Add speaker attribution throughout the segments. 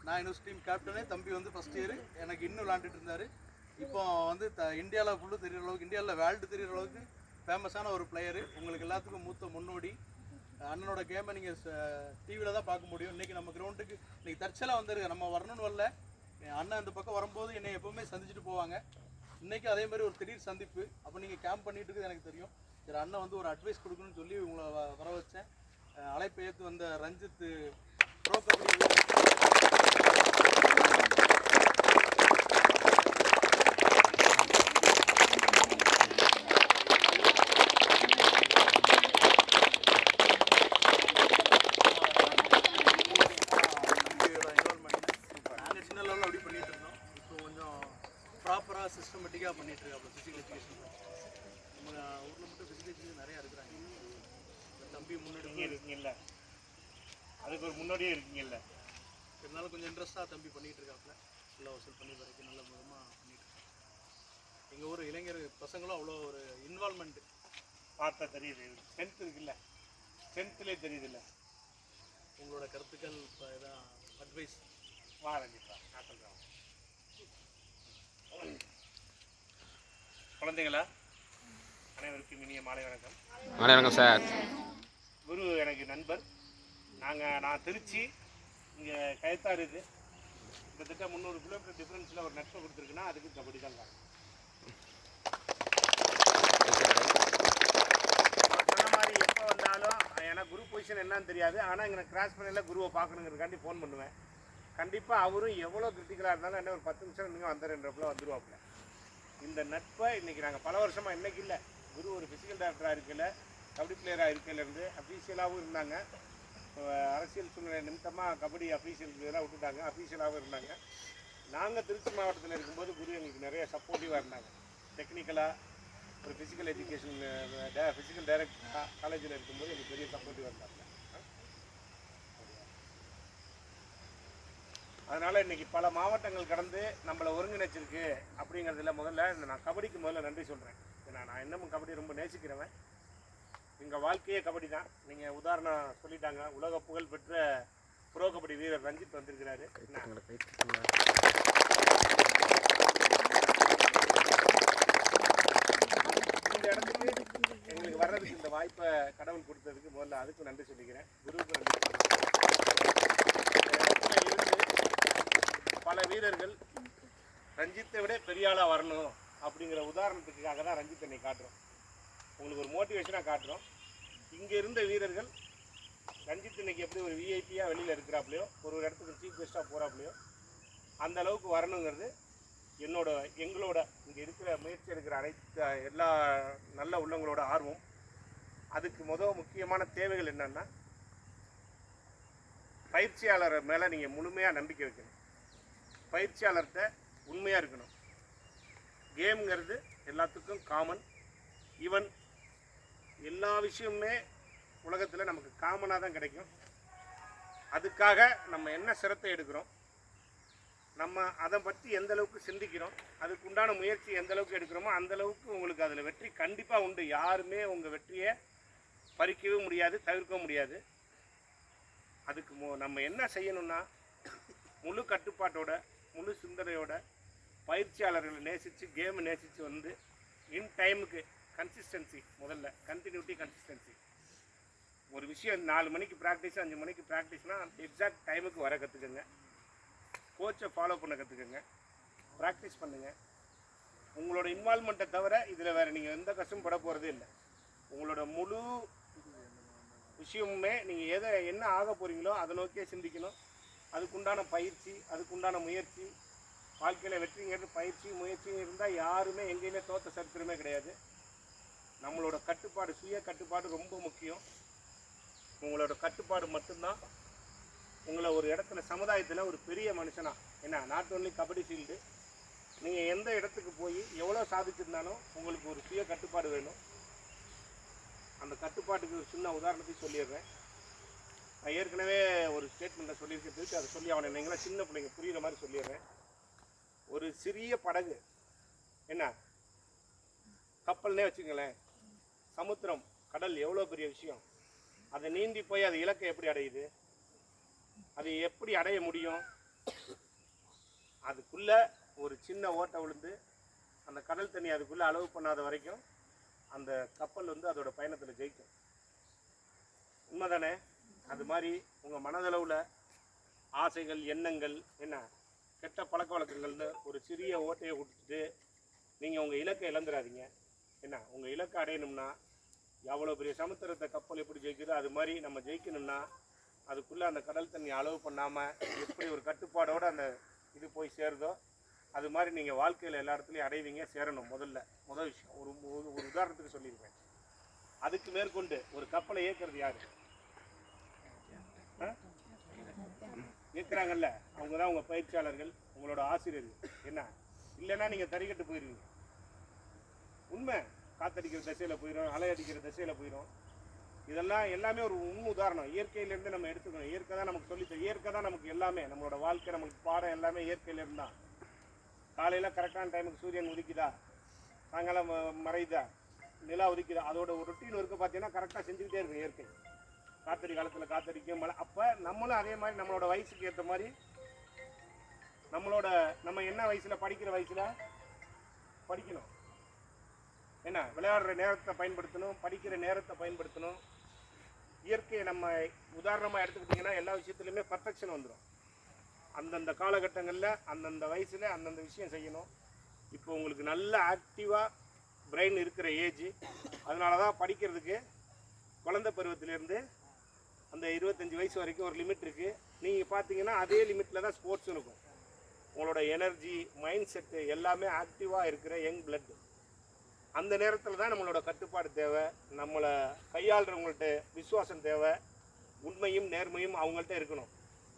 Speaker 1: நான் university team captain, தம்பி வந்து ஃபஸ்ட் இயர் எனக்கு இன்னும் விளாண்டுட்டு இருந்தார். இப்போ வந்து இந்தியாவில் ஃபுல்லு தெரிகிற அளவுக்கு, இந்தியாவில் வேர்ல்டு தெரிகிற அளவுக்கு ஃபேமஸான ஒரு பிளேயரு. உங்களுக்கு எல்லாத்துக்கும் மூத்த முன்னோடி. அண்ணனோட கேமை நீங்கள் டிவியில் தான் பார்க்க முடியும். இன்றைக்கி நம்ம கிரவுண்டுக்கு இன்றைக்கி தற்செயலாக வந்துருக்கு, நம்ம வரணும்னு வரல. அண்ணன் இந்த பக்கம் வரும்போது என்னை எப்போவுமே சந்திச்சுட்டு போவாங்க. இன்றைக்கி அதே மாதிரி ஒரு திடீர் சந்திப்பு. அப்போ நீங்கள் கேம்ப் பண்ணிட்டு இருக்குது எனக்கு தெரியும். சரி, அண்ணன் வந்து ஒரு அட்வைஸ் கொடுக்கணும்னு சொல்லி உங்களை வர வச்சேன். அழைப்பை ஏற்று வந்த ரஞ்சித் ப்ரோ கபடி ப்ராப்பராக சிஸ்டமேட்டிக்காக பண்ணிகிட்ருக்காப்புல ஃபிசிக்கல் எஜுகேஷன். நம்ம ஊரில் மட்டும் ஃபிசிக்கல் எஜுகேஷன் நிறையா இருக்கிறாங்க. தம்பி முன்னாடி
Speaker 2: இருக்கீங்கல்ல, அதுக்கு ஒரு முன்னாடியே இருக்கீங்கல்ல,
Speaker 1: இருந்தாலும் கொஞ்சம் இன்ட்ரெஸ்ட்டாக தம்பி பண்ணிகிட்டு இருக்காப்புல. ஃபுல்லாக வசூல் பண்ணி வரைக்கும் நல்ல விதமாக பண்ணிகிட்ருக்காங்க. எங்கள் ஊர் இளைஞர் பசங்களும் அவ்வளோ ஒரு இன்வால்மெண்ட்டு
Speaker 2: பார்த்தா தெரியுது. ஸ்ட்ரென்த் இருக்குல்ல, ஸ்ட்ரென்த்லேயே தெரியுதுல்ல.
Speaker 1: உங்களோட கருத்துக்கள் இப்போ எதாவது அட்வைஸ்
Speaker 2: வாரண்டிப்பா நான் சொல்கிறேன். குழந்தைங்களா, அனைவருக்கும் இனிய மாலை வணக்கம்.
Speaker 3: மாலை வணக்கம் சார்.
Speaker 2: குரு எனக்கு நண்பர். நான் திருச்சி, இங்கே கயத்தாறு இது கிட்டத்தட்ட 300 கிலோமீட்டர் டிஃப்ரென்ஸில் ஒரு நட்பை கொடுத்துருக்குன்னா அதுக்கு கபடி தான் காரணம். சொன்ன மாதிரி எப்போ வந்தாலும் ஏன்னா குரு பொசிஷன் என்னன்னு தெரியாது, ஆனால் இங்கே கிராஸ் பண்ணல குருவை பார்க்கணுங்கிறதுக்காண்டி ஃபோன் பண்ணுவேன். கண்டிப்பாக அவரும் எவ்வளோ கிரிட்டிக்கலாக இருந்தாலும் என்ன ஒரு 10 நிமிஷம் நீங்கள் வந்துடுன்றப்பல வந்துடுவாப்புல. இந்த நட்பை இன்றைக்கி நாங்கள் பல வருஷமாக, இன்றைக்கி இல்லை, குரு ஒரு ஃபிசிக்கல் டைரக்டராக இருக்கல, கபடி பிளேயராக இருக்கையிலேருந்து அஃபீஷியலாகவும் இருந்தாங்க. அரசியல் சூழ்நிலை நிமித்தமாக கபடி அஃபீஷியல் பிளேயராக விட்டுட்டாங்க, அஃபீஷியலாகவும் இருந்தாங்க. நாங்கள் திருச்சி மாவட்டத்தில் இருக்கும்போது குரு எங்களுக்கு நிறைய சப்போர்ட்டிவாக இருந்தாங்க. டெக்னிக்கலாக ஒரு ஃபிசிக்கல் எஜுகேஷன் ஃபிசிக்கல் டைரக்டராக காலேஜில் இருக்கும்போது எங்களுக்கு பெரிய சப்போர்ட்டிவாக இருந்தாங்க. அதனால் இன்றைக்கி பல மாவட்டங்கள் கடந்து நம்மளை ஒருங்கிணைச்சிருக்கு அப்படிங்கிறதுல முதல்ல நான் கபடிக்கு முதல்ல நன்றி சொல்கிறேன். ஏன்னா நான் இன்னமும் கபடி ரொம்ப நேசிக்கிறவன். எங்கள் வாழ்க்கையே கபடி தான். நீங்கள் உதாரணம் சொல்லிட்டாங்க, உலக புகழ் பெற்ற ப்ரோ கபடி வீரர் ரஞ்சித் வந்திருக்கிறாரு. இந்த இடத்துக்கு எங்களுக்கு வர்றதுக்கு இந்த வாய்ப்பை கடவுள் கொடுத்ததுக்கு முதல்ல அதுக்கு நன்றி சொல்லிக்கிறேன். குருவுக்கு நன்றி. பல வீரர்கள் ரஞ்சித்தை விட பெரிய ஆளாக வரணும் அப்படிங்கிற உதாரணத்துக்காக தான் ரஞ்சித் என்னை காட்டுறோம். உங்களுக்கு ஒரு மோட்டிவேஷனாக காட்டுறோம். இங்கே இருந்த வீரர்கள் ரஞ்சித் இன்னைக்கு எப்படி ஒரு விஐபியாக வெளியில் இருக்கிறாப்புலையோ, ஒரு இடத்துக்கு சீஃப் கெஸ்ட்டாக போகிறாப்புலையோ அந்த அளவுக்கு வரணுங்கிறது எங்களோட இங்கே இருக்கிற முயற்சி எடுக்கிற அனைத்து எல்லா நல்ல உள்ளவங்களோட ஆர்வம். அதுக்கு முக்கியமான தேவைகள் என்னென்னா, பயிற்சியாளர் மேலே நீங்கள் முழுமையாக நம்பிக்கை வைக்கணும். பயிற்சியாளர்கிட்ட உண்மையாக இருக்கணும். கேம்ங்கிறது எல்லாத்துக்கும் காமன். ஈவன் எல்லா விஷயமுமே உலகத்தில் நமக்கு காமனாக தான் கிடைக்கும். அதுக்காக நம்ம என்ன சிரத்தை எடுக்கிறோம், நம்ம அதை பற்றி எந்த அளவுக்கு சிந்திக்கிறோம், அதுக்கு உண்டான முயற்சி எந்த அளவுக்கு எடுக்கிறோமோ அந்தளவுக்கு உங்களுக்கு அதில் வெற்றி கண்டிப்பாக உண்டு. யாருமே உங்கள் வெற்றியை பறிக்கவே முடியாது, தவிர்க்கவும் முடியாது. அதுக்கு நம்ம என்ன செய்யணும்னா, முழு கட்டுப்பாட்டோட, முழு சிந்தனையோட பயிற்சியாளர்களை நேசித்து, கேமை நேசித்து வந்து இன் டைமுக்கு கன்சிஸ்டன்சி, முதல்ல கண்டினியூட்டி, கன்சிஸ்டன்சி. ஒரு விஷயம் 4 மணிக்கு ப்ராக்டிஸ், 5 மணிக்கு ப்ராக்டிஸ்னால் எக்ஸாக்ட் டைமுக்கு வர கற்றுக்குங்க. கோச்சை ஃபாலோ பண்ண கற்றுக்குங்க. ப்ராக்டிஸ் பண்ணுங்கள். உங்களோட இன்வால்மெண்ட்டை தவிர இதில் வேறு நீங்கள் எந்த கஷ்டமும் பட போகிறதே இல்லை. உங்களோட முழு விஷயமுமே நீங்கள் என்ன ஆக போகிறீங்களோ அதை நோக்கியே சிந்திக்கணும். அதுக்குண்டான பயிற்சி, அதுக்குண்டான முயற்சி. வாழ்க்கையில் வெற்றிங்கிறது பயிற்சி, முயற்சியும் இருந்தால் யாருமே எங்கேயுமே தோற்ற சரித்திரமே கிடையாது. நம்மளோட கட்டுப்பாடு, சுய கட்டுப்பாடு ரொம்ப முக்கியம். உங்களோட கட்டுப்பாடு மட்டும்தான் உங்களை ஒரு இடத்துல சமுதாயத்தில் ஒரு பெரிய மனுஷனாக, ஏன்னா நாட் ஒன்லி கபடி ஃபீல்டு, நீங்கள் எந்த இடத்துக்கு போய் எவ்வளோ சாதிச்சிருந்தாலும் உங்களுக்கு ஒரு சுய கட்டுப்பாடு வேணும். அந்த கட்டுப்பாட்டுக்கு ஒரு சின்ன உதாரணத்தையும் சொல்லிடுறேன். நான் ஏற்கனவே ஒரு ஸ்டேட்மெண்ட்டை சொல்லியிருக்கிறதுக்கு அதை சொல்லி அவனை நீங்களாம் சின்ன பிள்ளைங்க புரிகிற மாதிரி சொல்லிடுறேன். ஒரு சிறிய படகு, என்ன கப்பல்னே வச்சுங்களேன், சமுத்திரம், கடல் எவ்வளோ பெரிய விஷயம். அதை நீந்தி போய் அது இலக்கை எப்படி அடையுது, அது எப்படி அடைய முடியும்? அதுக்குள்ளே ஒரு சின்ன ஓட்டை விழுந்து அந்த கடல் தண்ணி அதுக்குள்ளே அளவு பண்ணாத வரைக்கும் அந்த கப்பல் வந்து அதோட பயணத்தில் ஜெயிக்கும். உண்மைதானே? அது மாதிரி உங்கள் மனதளவில் ஆசைகள், எண்ணங்கள், என்ன கெட்ட பழக்க வழக்கங்கள்னு ஒரு சிறிய ஓட்டையை விட்டுட்டு நீங்கள் உங்கள் இலக்கை இழந்துடாதீங்க. என்ன, உங்கள் இலக்கை அடையணும்னா எவ்வளோ பெரிய சமுத்திரத்தை கப்பல் எப்படி ஜெயிக்குதோ அது மாதிரி நம்ம ஜெயிக்கணும்னா அதுக்குள்ளே அந்த கடல் தண்ணி அளவு பண்ணாமல் எப்படி ஒரு கட்டுப்பாடோடு அந்த இது போய் சேருதோ அது மாதிரி நீங்கள் வாழ்க்கையில் எல்லா இடத்துலையும் அடைவீங்க, சேரணும். முதல் விஷயம் ஒரு உதாரணத்துக்கு சொல்லியிருப்பேன். அதுக்கு மேற்கொண்டு ஒரு கப்பலை இயக்கிறது யார்? இயக்குறாங்கல்ல, அவங்க தான் உங்கள் பயிற்சியாளர்கள், உங்களோட ஆசிரியர்கள். என்ன இல்லைன்னா நீங்கள் தறிக்கட்டு போயிடுவீங்க. உண்மை, காத்தடிக்கிற திசையில் போயிடும், அலை அடிக்கிற திசையில் போயிடும். இதெல்லாம் எல்லாமே ஒரு உதாரணம். இயற்கையிலேருந்து நம்ம எடுத்துக்கணும். இயற்கை தான் நமக்கு சொல்லித்தரும். இயற்கை தான் நமக்கு எல்லாமே. நம்மளோட வாழ்க்கை, நமக்கு பாடம் எல்லாமே இயற்கையிலேருந்து தான். காலையில் கரெக்டான டைமுக்கு சூரியன் உதிக்குதா, சாயங்காலம் மறையுதா, நிலா உதிக்குதா, அதோட ஒரு ரொட்டீன் ஒர்க்கு பார்த்தீங்கன்னா கரெக்டாக செஞ்சுக்கிட்டே இருக்கும் இயற்கை. காத்தடி காலத்தில் காத்தடிக்கும், மழை. அப்போ நம்மளும் அதே மாதிரி நம்மளோட வயசுக்கு ஏற்ற மாதிரி நம்ம என்ன வயசில், படிக்கிற வயசில் படிக்கணும். என்ன, விளையாடுற நேரத்தை பயன்படுத்தணும், படிக்கிற நேரத்தை பயன்படுத்தணும். இயற்கையை நம்ம உதாரணமாக எடுத்துக்கிட்டிங்கன்னா எல்லா விஷயத்துலையுமே பர்ஃபெக்ஷன் வந்துடும். அந்தந்த காலகட்டங்களில் அந்தந்த வயசில் அந்தந்த விஷயம் செய்யணும். இப்போ உங்களுக்கு நல்ல ஆக்டிவாக பிரெயின் இருக்கிற ஏஜ். அதனால தான் படிக்கிறதுக்கு குழந்தை பருவத்திலேருந்து அந்த 25 வயசு வரைக்கும் ஒரு லிமிட் இருக்குது. நீங்கள் பார்த்தீங்கன்னா அதே லிமிட்டில் தான் ஸ்போர்ட்ஸ் இருக்கும். உங்களோட எனர்ஜி, மைண்ட் செட்டு எல்லாமே ஆக்டிவாக இருக்கிற யங் பிளட். அந்த நேரத்தில் தான் நம்மளோட கட்டுப்பாடு தேவை, நம்மளை கையாளுறவங்கள்ட்ட விசுவாசம் தேவை, உண்மையும் நேர்மையும் அவங்கள்ட்ட இருக்கணும்.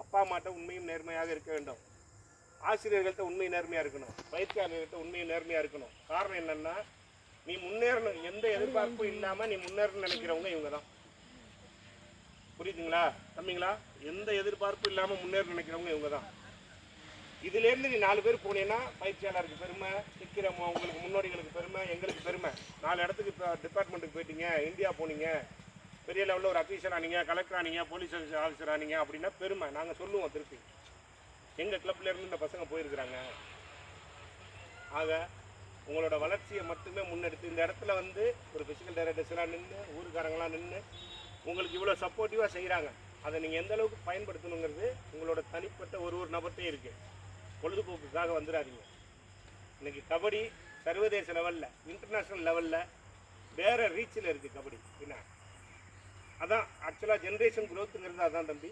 Speaker 2: அப்பா அம்மாட்ட உண்மையும் நேர்மையாக இருக்க வேண்டும், ஆசிரியர்கள்ட்ட உண்மை நேர்மையாக இருக்கணும், பயிற்சியாளர்கள்ட்ட உண்மையும் நேர்மையாக இருக்கணும். காரணம் என்னென்னா, நீ முன்னேறணும், எந்த எதிர்பார்ப்பும் இல்லாமல் நீ முன்னேறணும்னு நினைக்கிறவங்க இவங்க தான். புரியுதுங்களா தம்பிங்களா? எந்த எதிர்பார்ப்பும் இல்லாமல் முன்னேற நினைக்கிறவங்க இவங்க தான். இதுலேருந்து நீ 4 பேர் போனீங்கன்னா பயிற்சியாளருக்கு பெருமை, நிற்கிறவங்க உங்களுக்கு முன்னோடிகளுக்கு பெருமை, எங்களுக்கு பெருமை. 4 இடத்துக்கு இப்போ டிபார்ட்மெண்ட்டுக்கு போயிட்டீங்க, இந்தியா போனீங்க, பெரிய லெவலில் ஒரு அஃபீஸர் ஆனீங்க, கலெக்டர் ஆனீங்க, போலீஸ் ஆஃபீஸர் ஆனீங்க அப்படின்னா பெருமை. நாங்கள் சொல்லுவோம் திருப்பி, எங்கள் கிளப்லேருந்து இந்த பசங்க போயிருக்கிறாங்க. ஆக உங்களோட வளர்ச்சியை மட்டுமே முன்னெடுத்து இந்த இடத்துல வந்து ஒரு ஃபிசிக்கல் டைரக்டர்ஸ்லாம் நின்று, ஊருக்காரங்களாம் நின்று உங்களுக்கு இவ்வளோ சப்போர்ட்டிவாக செய்கிறாங்க. அதை நீங்கள் எந்த அளவுக்கு பயன்படுத்தணுங்கிறது உங்களோட தனிப்பட்ட ஒரு நபர்கிட்டே இருக்குது. பொழுதுபோக்குக்காக வந்துடாதீங்க. இன்றைக்கி கபடி சர்வதேச லெவலில், இன்டர்நேஷ்னல் லெவலில் வேறு ரீச்சில் இருக்குது கபடி. என்ன அதான் ஆக்சுவலாக ஜென்ரேஷன் க்ரோத்துங்கிறது அதான் தம்பி.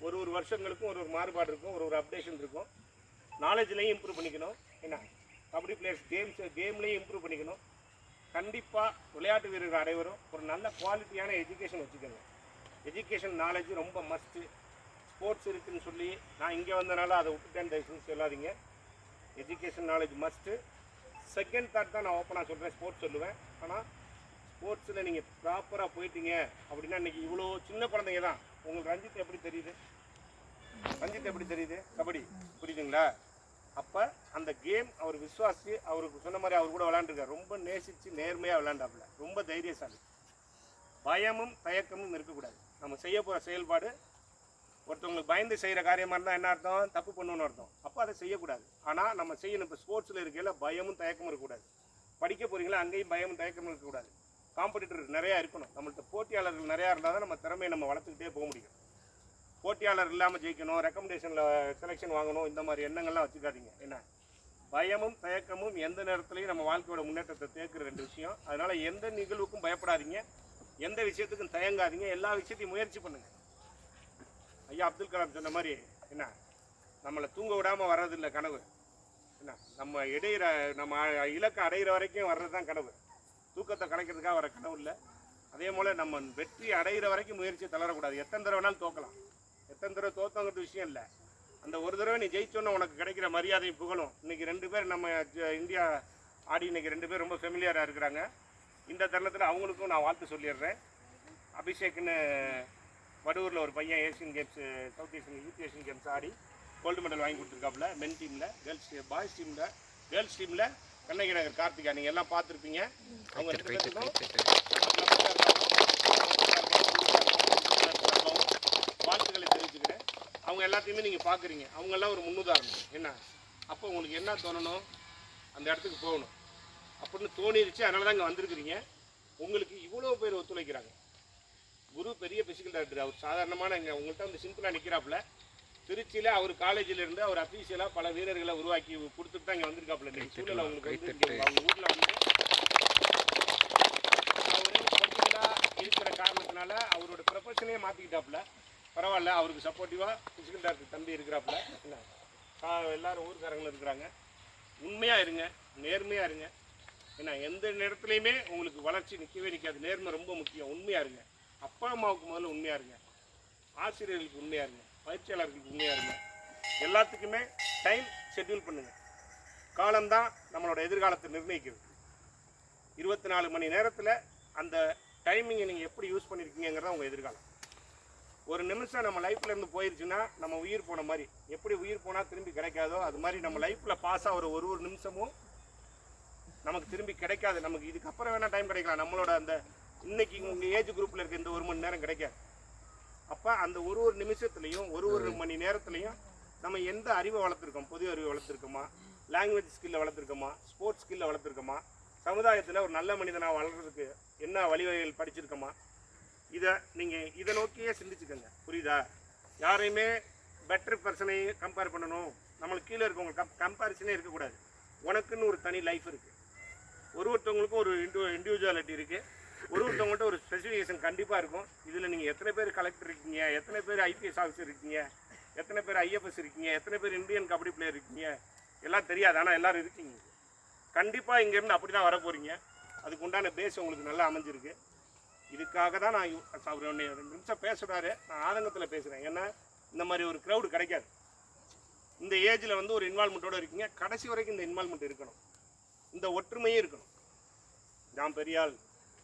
Speaker 2: ஒரு வருஷங்களுக்கும் ஒரு மாறுபாடு இருக்கும், ஒரு அப்டேஷன் இருக்கும். நாலேஜ்லேயும் இம்ப்ரூவ் பண்ணிக்கணும். என்ன, கபடி பிளேயர்ஸ் கேம்லேயும் இம்ப்ரூவ் பண்ணிக்கணும். கண்டிப்பாக விளையாட்டு வீரர்கள் அனைவரும் ஒரு நல்ல குவாலிட்டியான எஜுகேஷன் வச்சுக்கணும். எஜுகேஷன் நாலேஜ் ரொம்ப மஸ்ட்டு. ஸ்போர்ட்ஸ் இருக்குதுன்னு சொல்லி நான் இங்கே வந்தனால அதை விட்டுட்டேன் தயவுசெய்து சொல்லாதீங்க. Education knowledge must. Second thought தான் நான் ஓப்பனாக சொல்கிறேன், ஸ்போர்ட்ஸ் சொல்லுவேன். ஆனால் ஸ்போர்ட்ஸில் நீங்கள் ப்ராப்பராக போயிட்டீங்க அப்படின்னா இன்றைக்கி இவ்வளோ சின்ன குழந்தைங்க தான். உங்களுக்கு ரஞ்சித் எப்படி தெரியுது? கபடி புரியுதுங்களா? அப்போ அந்த கேம் அவர் விசுவாசி, அவருக்கு சொன்ன மாதிரி அவர் கூட விளையாண்டுருக்கார். ரொம்ப நேசித்து நேர்மையாக விளையாண்டாப்புல, ரொம்ப தைரியசாலி. பயமும் தயக்கமும் இருக்கக்கூடாது. நம்ம செய்ய போகிற செயல்பாடு ஒருத்தவங்களுக்கு பயந்து செய்கிற காரியமாக இருந்தால் என்ன அர்த்தம்? தப்பு பண்ணணும்னு அர்த்தம். அப்போ அதை செய்யக்கூடாது. ஆனால் நம்ம செய்யணும். இப்போ ஸ்போர்ட்ஸில் இருக்கையில் பயமும் தயக்கமும் இருக்கக்கூடாது. படிக்க போகிறீங்களா, அங்கேயும் பயமும் தயக்கமும் இருக்கக்கூடாது. காம்படிட்டர் நிறையா இருக்கணும். நம்மள்கிட்ட போட்டியாளர்கள் நிறையா இருந்தால் தான் நம்ம திறமையை நம்ம வளர்த்துக்கிட்டே போக முடியும். போட்டியாளர் இல்லாமல் ஜெயிக்கணும், ரெக்கமெண்டேஷனில் செலெக்ஷன் வாங்கணும், இந்த மாதிரி எண்ணங்கள்லாம் வச்சுக்காதீங்க. என்ன, பயமும் தயக்கமும் எந்த நேரத்துலையும் நம்ம வாழ்க்கையோட முன்னேற்றத்தை தேக்குற 2 விஷயம். அதனால் எந்த நிகழ்வுக்கும் பயப்படாதீங்க, எந்த விஷயத்துக்கும் தயங்காதீங்க, எல்லா விஷயத்தையும் முயற்சி பண்ணுங்கள். ஐயா அப்துல் கலாம் சொன்ன மாதிரி, என்ன, நம்மளை தூங்க விடாமல் வர்றதில்லை கனவு. என்ன, நம்ம இலக்கை அடைகிற வரைக்கும் வர்றது தான் கனவு. தூக்கத்தை கலைக்கிறதுக்காக வர கனவு இல்லை. அதே போல் நம்ம வெற்றி அடைகிற வரைக்கும் முயற்சியை தளரக்கூடாது. எத்தனை தடவை வேணாலும் தோக்கலாம், எத்தனை தடவை தோத்தங்கிறது விஷயம் இல்லை. அந்த ஒரு தடவை நீ ஜெயிச்சோன்னு உனக்கு கிடைக்கிற மரியாதையும் புகழும். இன்றைக்கி 2 பேர் நம்ம இந்தியா ஆடி இன்றைக்கி 2 பேர் ரொம்ப ஃபெமிலியராக இருக்கிறாங்க. இந்த தருணத்தில் அவங்களுக்கும் நான் வாழ்த்து சொல்லிடுறேன். அபிஷேக்னு வடூரில் ஒரு பையன் Asian games, south Asian games ஆடி கோல்டு மெடல் வாங்கி கொடுத்துருக்காப்புல. மென் டீமில், பாய்ஸ் டீமில், கேர்ள்ஸ் டீமில் கண்ணகி நகர் கார்த்திகா, நீங்கள் எல்லாம் பார்த்துருப்பீங்க. அவங்க 2 பேருக்கும் வாழ்த்துக்களை தெரிவிச்சுக்கிறேன். அவங்க எல்லாத்தையுமே நீங்கள் பார்க்குறீங்க. அவங்கெல்லாம் ஒரு முன்னுதாரணம். என்ன, அப்போ உங்களுக்கு என்ன தோணணும், அந்த இடத்துக்கு போகணும் அப்படின்னு தோணிருச்சு. அதனால தான் இங்கே வந்திருக்கிறீங்க. உங்களுக்கு இவ்வளோ பேர் ஒத்துழைக்கிறாங்க. குரு பெரிய பிசிக்கல் டாக்டர், அவர் சாதாரணமான இங்கே உங்கள்கிட்ட வந்து சிம்பிளாக நிற்கிறாப்புல. திருச்சியில் அவர் காலேஜில் இருந்து அவர் அஃபீஷியலாக பல வீரர்களை உருவாக்கி கொடுத்துட்டு தான் இங்கே வந்திருக்காப்புல. இன்றைக்கி சூழல் அவங்களுக்கு வந்து அவங்க ஊரில் வந்து அவர் பர்டிகுலராக இருக்கிற காரணத்தினால அவரோட ப்ரொஃபஷனே மாற்றிக்கிட்டாப்புல. பரவாயில்ல, அவருக்கு சப்போர்ட்டிவாக பிசிக்கல் டாக்டர் தம்பி இருக்கிறாப்புல. என்ன எல்லாரும் ஊருக்காரங்களும் இருக்கிறாங்க. உண்மையாக இருங்க, நேர்மையாக இருங்க. ஏன்னா எந்த நேரத்துலையுமே உங்களுக்கு வளர்ச்சி நிற்கவே நிற்காது. நேர்மை ரொம்ப முக்கியம். உண்மையாக இருங்க. அப்பா அம்மாவுக்கு முதல்ல உண்மையாக இருங்க, ஆசிரியர்களுக்கு உண்மையாக இருங்க, பயிற்சியாளர்களுக்கு உண்மையாக இருங்க. எல்லாத்துக்குமே டைம் ஷெட்யூல் பண்ணுங்கள். காலம்தான் நம்மளோட எதிர்காலத்தை நிர்ணயிக்கிறது. 24 மணி நேரத்தில் அந்த டைமிங்கை நீங்கள் எப்படி யூஸ் பண்ணியிருக்கீங்கிறத உங்கள் எதிர்காலம். ஒரு நிமிஷம் நம்ம லைஃப்பில் இருந்து போயிடுச்சுன்னா நம்ம உயிர் போன மாதிரி. எப்படி உயிர் போனால் திரும்பி கிடைக்காதோ அது மாதிரி நம்ம லைஃப்பில் பாஸ் ஆகிற ஒரு நிமிஷமும் நமக்கு திரும்பி கிடைக்காது. நமக்கு இதுக்கப்புறம் வேணால் டைம் கிடைக்கலாம். நம்மளோட அந்த இன்னைக்கு உங்கள் ஏஜ் குரூப்பில் இருக்க இந்த 1 மணி நேரம் கிடைக்காது. அப்போ அந்த ஒரு நிமிஷத்துலையும் ஒரு மணி நேரத்துலையும் நம்ம எந்த அறிவை வளர்த்துருக்கோம், பொது அறிவை வளர்த்துருக்கோமா, லாங்குவேஜ் ஸ்கில்லை வளர்த்துருக்கோமா, ஸ்போர்ட்ஸ் ஸ்கில்லை வளர்த்துருக்கோமா, சமுதாயத்தில் ஒரு நல்ல மனிதனாக வளர்கிறதுக்கு என்ன வழிவகைகள் படிச்சிருக்கோமா, இதை நோக்கியே சிந்திச்சுக்கோங்க. புரியுதா? யாரையுமே பெட்டர் பர்சனை கம்பேர் பண்ணணும், நம்மளுக்கு கீழே இருக்கவங்க கம்பேரிசனே இருக்கக்கூடாது. உனக்குன்னு ஒரு தனி லைஃப் இருக்குது. ஒருத்தவங்களுக்கும் ஒரு இண்டிவிஜுவாலிட்டி இருக்குது. ஒருத்தவங்கள்ட்ட ஒரு ஸ்பெசிஃபிகேஷன் கண்டிப்பாக இருக்கும். இதில் நீங்கள் எத்தனை பேர் கலெக்டர் இருக்கீங்க, எத்தனை பேர் ஐபிஎஸ் ஆஃபீஸர் இருக்கீங்க, எத்தனை பேர் ஐஎஃப்எஸ் இருக்கீங்க, எத்தனை பேர் இந்தியன் கபடி பிளேயர் இருக்கீங்க எல்லாம் தெரியாது. ஆனால் எல்லோரும் இருக்கீங்க. கண்டிப்பாக இங்கேருந்து அப்படி தான் வர போகிறீங்க. அதுக்கு உண்டான பேஸ் உங்களுக்கு நல்லா அமைஞ்சிருக்கு. இதுக்காக தான் நான் அவர் 2 நிமிஷம் பேசுகிறாரு. நான் ஆதங்கத்தில் பேசுகிறேன். ஏன்னா இந்த மாதிரி ஒரு க்ரௌடு கிடைக்காது. இந்த ஏஜில் வந்து ஒரு இன்வால்மெண்ட்டோடு இருக்கீங்க. கடைசி வரைக்கும் இந்த இன்வால்மெண்ட் இருக்கணும். இந்த ஒற்றுமையே இருக்கணும். நான் பெரிய ஆள்,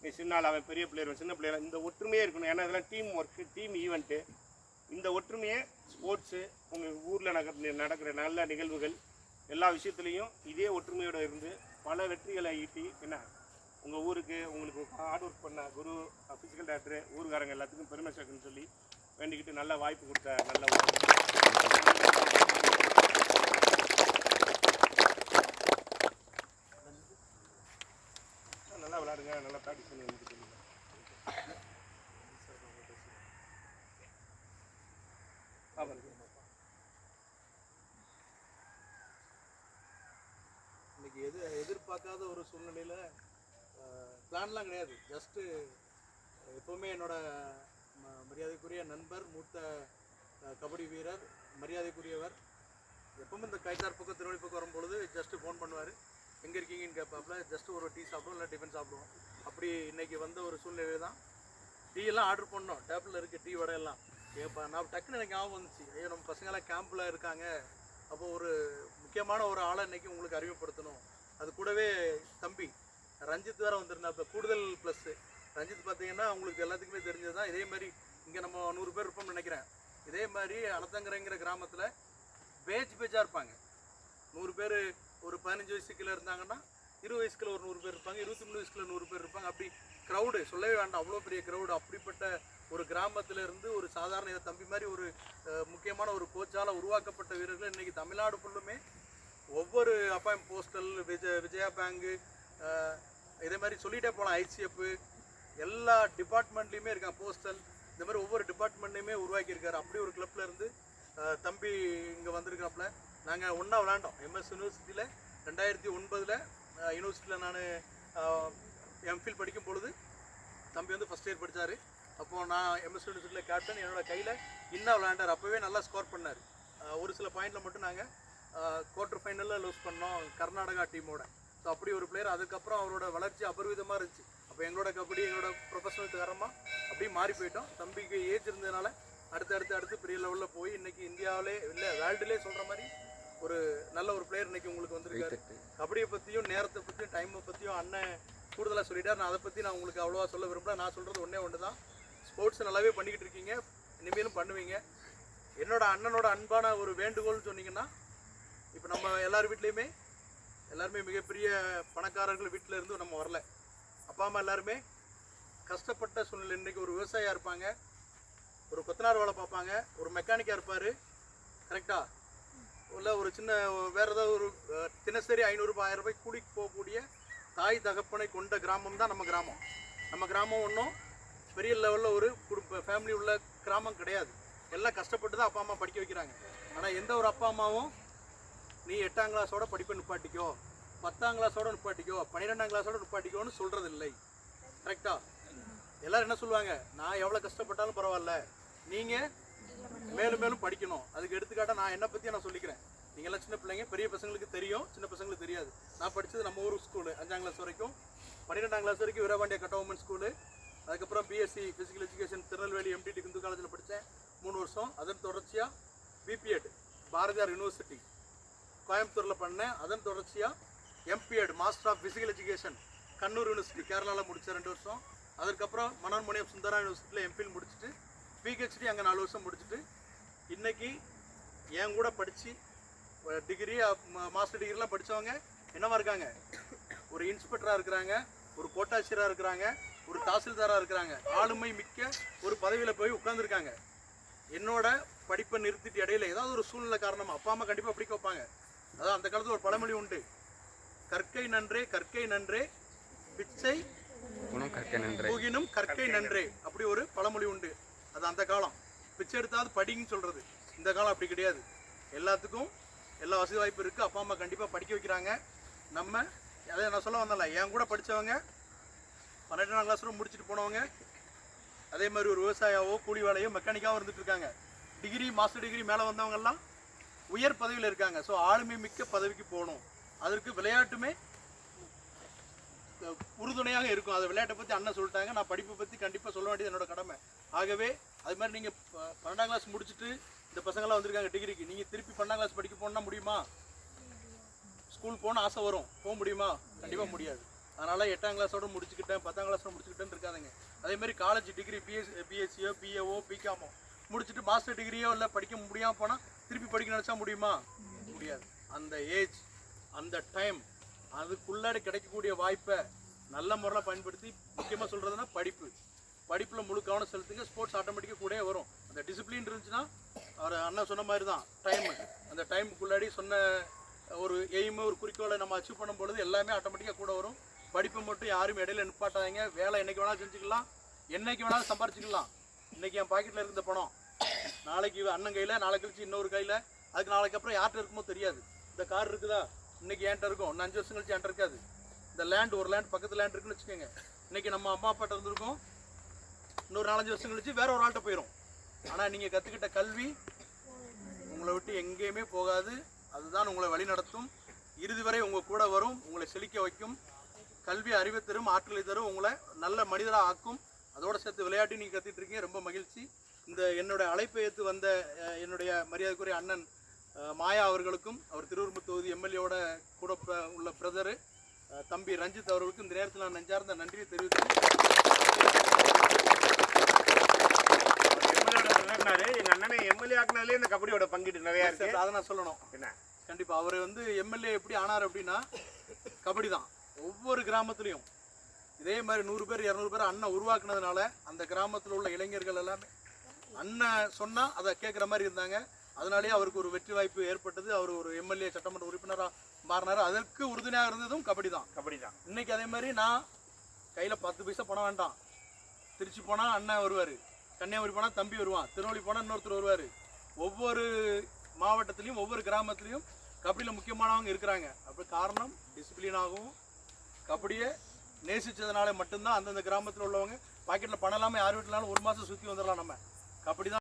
Speaker 2: நீ சின்ன ஆள், அவன் பெரிய பிளேயர், சின்ன பிளேயர், இந்த ஒற்றுமையே இருக்கணும். ஏன்னா இதெல்லாம் டீம் ஒர்க்கு, டீம் ஈவெண்ட்டு. இந்த ஒற்றுமையே ஸ்போர்ட்ஸு, உங்கள் ஊரில் நடக்கிற நல்ல நிகழ்வுகள் எல்லா விஷயத்துலேயும் இதே ஒற்றுமையோடு இருந்து பல வெற்றிகளை ஈட்டி என்ன உங்கள் ஊருக்கு உங்களுக்கு ஹார்ட் ஒர்க் பண்ண குரு, ஃபிசிக்கல் டாக்டரு, ஊருக்காரங்க எல்லாத்துக்கும் பெருமை சேர்க்குன்னு சொல்லி வேண்டிக்கிட்டு நல்ல வாய்ப்பு கொடுத்த நல்ல நல்லா விளையாடுங்க, நல்லா ப்ராக்டிஸ் பண்ணி வந்து சொல்லுங்கள்.
Speaker 1: இன்னைக்கு எதிர்பார்க்காத ஒரு சூழ்நிலையில் பிளான்லாம் கிடையாது. ஜஸ்ட்டு எப்போவுமே என்னோட மரியாதைக்குரிய நண்பர், மூத்த கபடி வீரர், மரியாதைக்குரியவர், எப்பவுமே இந்த கைத்தார் பக்கம் திருவள்ளி பக்கம் வரும்பொழுது ஜஸ்ட்டு ஃபோன் பண்ணுவார். எங்கே இருக்கீங்கன்னு கேட்பாப்புல. ஜஸ்ட்டு ஒரு டீ சாப்பிடுவோம், இல்லை டிஃபன் சாப்பிடுவோம். அப்படி இன்றைக்கி வந்த ஒரு சூழ்நிலை தான். டீ எல்லாம் ஆர்டர் பண்ணோம். டேப்பில் இருக்க டீ வடையெல்லாம் ஏப்பா நான் டக்குன்னு எனக்கு ஞாபகம் வந்துச்சு. ஐயோ நம்ம பசங்களாம் கேம்பில் இருக்காங்க, அப்போ ஒரு முக்கியமான ஒரு ஆளை இன்றைக்கி உங்களுக்கு அறிமுகப்படுத்தணும். அது கூடவே தம்பி ரஞ்சித் வேறு வந்திருந்தா. இப்போ கூடுதல் ப்ளஸ்ஸு ரஞ்சித் பார்த்தீங்கன்னா உங்களுக்கு எல்லாத்துக்குமே தெரிஞ்சது தான். இதே மாதிரி இங்கே நம்ம 100 பேர் இருப்போம்னு நினைக்கிறேன். இதே மாதிரி அனத்தங்கரைங்கிற கிராமத்தில் பேஜாக இருப்பாங்க. 100 பேர் ஒரு 15 வயசுக்குள்ள இருந்தாங்கன்னா 20 வயசுக்குள்ள ஒரு 100 பேர் இருப்பாங்க, 23 வயசுக்குள்ள 100 பேர் இருப்பாங்க. அப்படி க்ரௌடு சொல்லவே வேண்டாம், அவ்வளோ பெரிய க்ரௌடு. அப்படிப்பட்ட ஒரு கிராமத்தில் இருந்து ஒரு சாதாரண தம்பி மாதிரி ஒரு முக்கியமான ஒரு கோச்சால் உருவாக்கப்பட்ட வீரர்கள் இன்றைக்கி தமிழ்நாடு ஃபுல்லுமே ஒவ்வொரு அப்பாயம் போஸ்டல், விஜயா பேங்கு, இதே மாதிரி சொல்லிகிட்டே போகலாம், ஐசிஎஃப், எல்லா டிபார்ட்மெண்ட்லேயுமே இருக்காங்க, போஸ்டல், இந்த மாதிரி ஒவ்வொரு டிபார்ட்மெண்ட்லேயுமே உருவாக்கியிருக்காரு. அப்படி ஒரு கிளப்பில் இருந்து தம்பி இங்கே வந்திருக்காப்புல. நாங்கள் ஒன்றா விளாண்டோம் எம்எஸ் யூனிவர்சிட்டியில் 2009 யூனிவர்சிட்டியில் நான் எம்ஃபில் படிக்கும் பொழுது தம்பி வந்து ஃபஸ்ட் இயர் படித்தார். அப்போது நான் எம்எஸ் யூனிவர்சிட்டியில் கேப்டன், என்னோடய கையில் இன்னும் விளையாண்டார். அப்போவே நல்லா ஸ்கோர் பண்ணார். ஒரு சில பாயிண்டில் மட்டும் நாங்கள் குவார்ட்டர் ஃபைனலில் லூஸ் பண்ணோம் கர்நாடகா டீமோட. ஸோ அப்படி ஒரு பிளேயர். அதுக்கப்புறம் அவரோட வளர்ச்சி அபரிவிதமாக இருந்துச்சு. அப்போ எங்களோட கபடி, எங்களோட ப்ரொஃபஷனல் தரமாக அப்படியே மாறி போயிட்டோம். தம்பிக்கு ஏஜ் இருந்ததுனால அடுத்து பெரிய லெவலில் போய் இன்றைக்கி இந்தியாவிலே இல்லை வேர்ல்டுலே சொல்கிற மாதிரி ஒரு நல்ல ஒரு பிளேயர் இன்றைக்கி உங்களுக்கு வந்திருக்காரு. கபடியை பற்றியும் நேரத்தை பற்றியும் டைமை பற்றியும் அண்ணன் கூடுதலாக சொல்லிட்டார். நான் அதை பற்றி நான் உங்களுக்கு அவ்வளோவா சொல்ல விரும்பல. நான் சொல்கிறது ஒன்று தான், ஸ்போர்ட்ஸ் நல்லாவே பண்ணிக்கிட்டு இருக்கீங்க, இனிமேலும் பண்ணுவீங்க. என்னோட அண்ணனோட அன்பான ஒரு வேண்டுகோள்னு சொன்னீங்கன்னா, இப்போ நம்ம எல்லாருமே மிகப்பெரிய பணக்காரர்கள் வீட்டில் இருந்து நம்ம வரல. அப்பா அம்மா எல்லாருமே கஷ்டப்பட்ட சூழ்நிலை. இன்றைக்கி ஒரு விவசாயியாக இருப்பாங்க, ஒரு கொத்தனார் வேலை பார்ப்பாங்க, ஒரு மெக்கானிக்காக இருப்பார், கரெக்டாக இல்லை ஒரு சின்ன வேறு ஏதாவது ஒரு தினசரி 500 1000 ரூபாய் கூலிக்கு போகக்கூடிய தாய் தகப்பனை கொண்ட கிராமம் தான் நம்ம கிராமம். நம்ம கிராமம் ஒன்றும் பெரிய லெவலில் ஒரு ஃபேமிலி உள்ள கிராமம் கிடையாது. எல்லாம் கஷ்டப்பட்டு தான் அப்பா அம்மா படிக்க வைக்கிறாங்க. ஆனால் எந்த ஒரு அப்பா அம்மாவும் நீ 8ஆம் கிளாஸோட படிப்பை நிப்பாட்டிக்கோ, 10ஆம் கிளாஸோட நிப்பாட்டிக்கோ, 12ஆம் கிளாஸோட நிப்பாட்டிக்கோன்னு சொல்கிறது இல்லை. கரெக்டா? எல்லோரும் என்ன சொல்லுவாங்க, நான் எவ்வளோ கஷ்டப்பட்டாலும் பரவாயில்ல, நீங்கள் மேலும் மேலும் படிக்கணும். அதுக்கு எடுத்துக்காட்டாக நான் என்னை பற்றி நான் சொல்லிக்கிறேன். நீங்கள்லாம் சின்ன பிள்ளைங்க, பெரிய பசங்களுக்கு தெரியும், சின்ன பசங்களுக்கு தெரியாது. நான் படித்தது நம்ம ஊர் ஸ்கூலு 5ஆம் கிளாஸ் வரைக்கும், 12ஆம் கிளாஸ் வரைக்கும் வீரபாண்டிய கட்டோமன் ஸ்கூலு. அதுக்கப்புறம் BSc physical education Tirunelveli MTT Hindu காலேஜில் படித்தேன் 3 வருஷம். அதன் தொடர்ச்சியாக பிபிஎட் பாரதியார் யூனிவர்சிட்டி கோயம்புத்தூரில் பண்ணேன். அதன் தொடர்ச்சியாக MPEd master of physical education Kannur university கேரளாவில் முடித்தேன் 2 வருஷம். அதுக்கப்புறம் மனோன்மணியம் சுந்தரா யூனிவர்சிட்டியில் MPhil முடிச்சுட்டு PhD அங்கே 4 வருஷம் முடிச்சுட்டு இன்றைக்கி என் கூட படித்து டிகிரி மாஸ்டர் டிகிரிலாம் படித்தவங்க என்னவா இருக்காங்க, ஒரு இன்ஸ்பெக்டராக இருக்கிறாங்க, ஒரு கோட்டாட்சியராக இருக்கிறாங்க, ஒரு தாசில்தாராக இருக்கிறாங்க. ஆளுமை மிக்க ஒரு பதவியில் போய் உட்காந்துருக்காங்க. என்னோட படிப்பை நிறுத்திட்டு இடையில ஏதாவது ஒரு சூழ்நிலை காரணமாக அப்பா அம்மா கண்டிப்பாக படிக்க வைப்பாங்க. அதான் அந்த காலத்தில் ஒரு பழமொழி உண்டு, கற்கை நன்றே கற்கை நன்றே பிச்சை புகினும் கற்கை நன்றே, அப்படி ஒரு பழமொழி உண்டு. அது அந்த காலம். பிச்சை எடுத்தாவது படிங்கன்னு சொல்கிறது. இந்த காலம் அப்படி கிடையாது. எல்லாத்துக்கும் எல்லா வசதி வாய்ப்பு இருக்குது. அப்பா அம்மா கண்டிப்பாக படிக்க வைக்கிறாங்க. நம்ம அதை நான் சொல்ல வந்தல, என் கூட படித்தவங்க 12ஆம் கிளாஸ் முடிச்சுட்டு போனவங்க அதே மாதிரி ஒரு விவசாயாவோ கூலி வேலையோ மெக்கானிக்காவோ இருந்துட்டு இருக்காங்க. டிகிரி மாஸ்டர் டிகிரி மேலே வந்தவங்கெல்லாம் உயர் பதவியில் இருக்காங்க. ஸோ ஆளுமை மிக்க பதவிக்கு போகணும். அதற்கு விளையாட்டுமே உறுதுணையாக இருக்கும். அதை விளையாட்டை பற்றி அண்ணன் சொல்லிட்டாங்க. நான் படிப்பை பற்றி கண்டிப்பாக சொல்ல வேண்டியது என்னோட கடமை. ஆகவே அது மாதிரி நீங்கள் 12ஆம் கிளாஸ் முடிச்சுட்டு இந்த பசங்களாம் வந்திருக்காங்க டிகிரிக்கு, நீங்கள் திருப்பி 12ஆம் கிளாஸ் படிக்க போனால் முடியுமா? ஸ்கூல் போகணும் ஆசை வரும், போக முடியுமா? கண்டிப்பாக முடியாது. அதனால் 8ஆம் கிளாஸோடு முடிச்சுக்கிட்டேன் 10ஆம் கிளாஸோட முடிச்சுக்கிட்டேன்னு இருக்காதுங்க. அதேமாதிரி காலேஜ் டிகிரி பிஎஸ்சியோ பிஏஓ பிகாமோ முடிச்சுட்டு மாஸ்டர் டிகிரியோ இல்லை படிக்க முடியாமல் போனால் திருப்பி படிக்க நினச்சா முடியுமா? முடியாது. அந்த ஏஜ் அந்த டைம் அதுக்குள்ளாடி கிடைக்கக்கூடிய வாய்ப்பை நல்ல முறையில் பயன்படுத்தி, முக்கியமாக சொல்கிறதுனா படிப்பில் முழு கவனம் செலுத்துங்க. ஸ்போர்ட்ஸ் ஆட்டோமேட்டிக்காக கூட வரும். அந்த டிசிப்ளின் இருந்துச்சுன்னா அவர் அண்ணா சொன்ன மாதிரி தான் டைமு, அந்த டைமுக்குள்ளாடி சொன்ன ஒரு எய்மு ஒரு குறிக்கோளை நம்ம அச்சீவ் பண்ணும் பொழுது எல்லாமே ஆட்டோமேட்டிக்காக கூட வரும். படிப்பை மட்டும் யாரும் இடையில நிப்பாட்டாதீங்க. வேலை என்றைக்கு வேணாலும் செஞ்சுக்கலாம், என்றைக்கு வேணாலும் சம்பாரிச்சிக்கலாம். இன்றைக்கி என் பாக்கெட்டில் இருந்த பணம் நாளைக்கு அண்ணன் கையில், நாளை கழிச்சு இன்னொரு கையில், அதுக்கு நாளைக்கு அப்புறம் யார்கிட்ட இருக்குமோ தெரியாது. இந்த கார் இருக்குதா, இன்றைக்கி என்கிட்ட இருக்கும், இன்னும் 5 வருஷம் கழிச்சு என்கிட்ட இருக்காது. இந்த லேண்ட் ஒரு லேண்ட் பக்கத்து லேண்ட் இருக்குன்னு வச்சுக்கோங்க, இன்றைக்கி நம்ம அம்மா அப்பாட்ட இருந்திருக்கோம், இன்னொரு 4-5 வருஷம் கழிச்சு வேற ஒரு ஆள்கிட்ட போயிடும். ஆனால் நீங்கள் கற்றுக்கிட்ட கல்வி உங்களை விட்டு எங்கேயுமே போகாது. அதுதான் உங்களை வழி நடத்தும், இறுதி வரை உங்கள் கூட வரும், உங்களை செழிக்க வைக்கும். கல்வி அறிவை தரும், ஆற்றலை தரும், உங்களை நல்ல மனிதராக ஆக்கும். அதோடு சேர்த்து விளையாட்டு நீங்கள் கற்றுட்டு இருக்கீங்க, ரொம்ப மகிழ்ச்சி. இந்த என்னுடைய அழைப்பை ஏற்று வந்த என்னுடைய மரியாதைக்குரிய அண்ணன் மாயா அவர்களுக்கும், அவர் திருவெரும்பூர் தொகுதி எம்எல்ஏவோட கூட உள்ள பிரதரு தம்பி ரஞ்சித் அவர்களுக்கும் இந்த நேரத்தில் நான் நெஞ்சார்ந்த நன்றியை தெரிவித்து,
Speaker 2: எங்கள் அண்ணனை எம்எல்ஏ ஆக்குனதுலேயே இந்த கபடியோட பங்கிட்டு நிறையா இருக்குது.
Speaker 1: அதை நான் சொல்லணும். என்ன கண்டிப்பாக அவர் வந்து எம்எல்ஏ எப்படி ஆனார் அப்படின்னா கபடி தான். ஒவ்வொரு கிராமத்துலேயும் இதே மாதிரி 100 பேர் 200 பேர் அண்ணன் உருவாக்குனதுனால அந்த கிராமத்தில் உள்ள இளைஞர்கள் எல்லாமே அண்ணன் சொன்னால் அதை கேட்குற மாதிரி இருந்தாங்க. அதனாலேயே அவருக்கு ஒரு வெற்றி வாய்ப்பு ஏற்பட்டது. அவர் ஒரு எம்எல்ஏ சட்டமன்ற உறுப்பினராக மாறினார். அதற்கு உறுதுணையாக இருந்ததும் கபடி தான். இன்றைக்கி அதே மாதிரி நான் கையில் 10 பைசா பணம் வேண்டாம். திருச்சி போனால் அண்ணன் வருவார், கன்னியாகுமரி போனால் தம்பி வருவான், திருநெல்வேலி போனால் இன்னொருத்தர் வருவார். ஒவ்வொரு மாவட்டத்துலேயும் ஒவ்வொரு கிராமத்துலேயும் கபடியில் முக்கியமானவங்க இருக்கிறாங்க. அப்படி காரணம் டிசிப்ளினாகவும் கபடியை நேசித்ததுனால மட்டும்தான். அந்தந்த கிராமத்தில் உள்ளவங்க பாக்கெட்டில் பணம் இல்லாமல் யார் வீட்டிலாலும் 1 மாதம் சுற்றி வந்துடலாம். நம்ம கபடி தான்